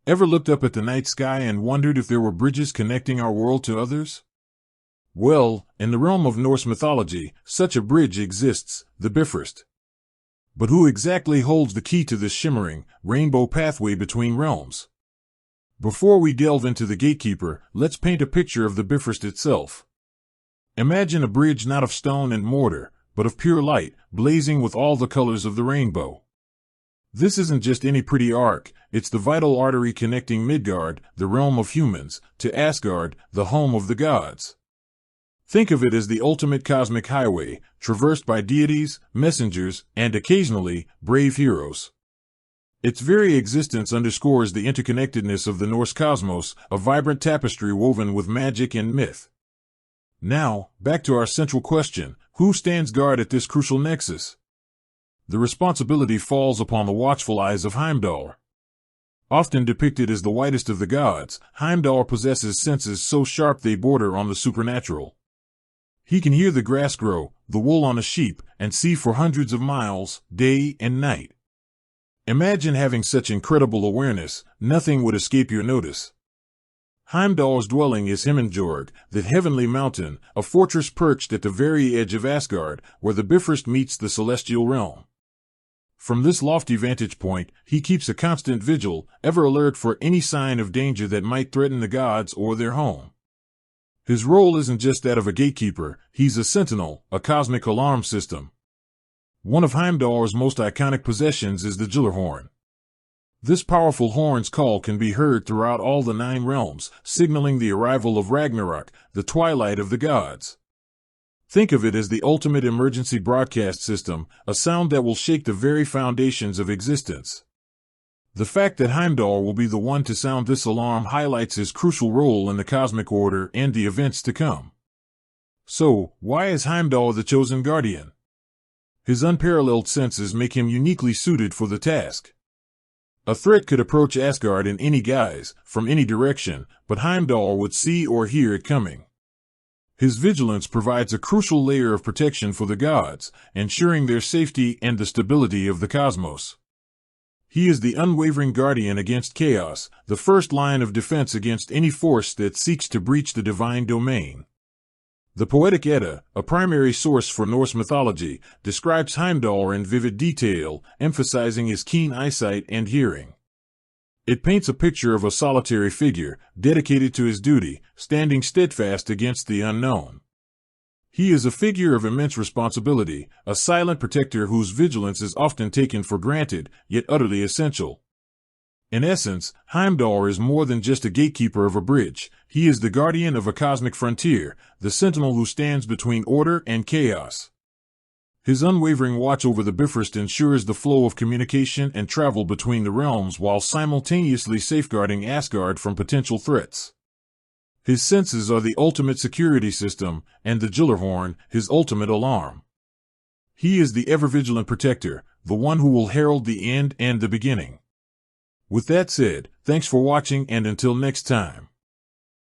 Ever looked up at the night sky and wondered if there were bridges connecting our world to others? Well, in the realm of Norse mythology, such a bridge exists, the Bifrost. But who exactly holds the key to this shimmering, rainbow pathway between realms? Before we delve into the gatekeeper, let's paint a picture of the Bifrost itself. Imagine a bridge not of stone and mortar, but of pure light, blazing with all the colors of the rainbow. This isn't just any pretty arc, it's the vital artery connecting Midgard, the realm of humans, to Asgard, the home of the gods. Think of it as the ultimate cosmic highway, traversed by deities, messengers, and occasionally, brave heroes. Its very existence underscores the interconnectedness of the Norse cosmos, a vibrant tapestry woven with magic and myth. Now, back to our central question, who stands guard at this crucial nexus? The responsibility falls upon the watchful eyes of Heimdall. Often depicted as the whitest of the gods, Heimdall possesses senses so sharp they border on the supernatural. He can hear the grass grow, the wool on a sheep, and see for hundreds of miles, day and night. Imagine having such incredible awareness, nothing would escape your notice. Heimdall's dwelling is Himinjorg, the heavenly mountain, a fortress perched at the very edge of Asgard, where the Bifrost meets the celestial realm. From this lofty vantage point, he keeps a constant vigil, ever alert for any sign of danger that might threaten the gods or their home. His role isn't just that of a gatekeeper, he's a sentinel, a cosmic alarm system. One of Heimdall's most iconic possessions is the Gjallarhorn. This powerful horn's call can be heard throughout all the 9 realms, signaling the arrival of Ragnarok, the twilight of the gods. Think of it as the ultimate emergency broadcast system, a sound that will shake the very foundations of existence. The fact that Heimdall will be the one to sound this alarm highlights his crucial role in the cosmic order and the events to come. So, why is Heimdall the chosen guardian? His unparalleled senses make him uniquely suited for the task. A threat could approach Asgard in any guise, from any direction, but Heimdall would see or hear it coming. His vigilance provides a crucial layer of protection for the gods, ensuring their safety and the stability of the cosmos. He is the unwavering guardian against chaos, the first line of defense against any force that seeks to breach the divine domain. The Poetic Edda, a primary source for Norse mythology, describes Heimdall in vivid detail, emphasizing his keen eyesight and hearing. It paints a picture of a solitary figure, dedicated to his duty, standing steadfast against the unknown. He is a figure of immense responsibility, a silent protector whose vigilance is often taken for granted, yet utterly essential. In essence, Heimdall is more than just a gatekeeper of a bridge. He is the guardian of a cosmic frontier, the sentinel who stands between order and chaos. His unwavering watch over the Bifrost ensures the flow of communication and travel between the realms while simultaneously safeguarding Asgard from potential threats. His senses are the ultimate security system, and the Gjallarhorn, his ultimate alarm. He is the ever-vigilant protector, the one who will herald the end and the beginning. With that said, thanks for watching and until next time.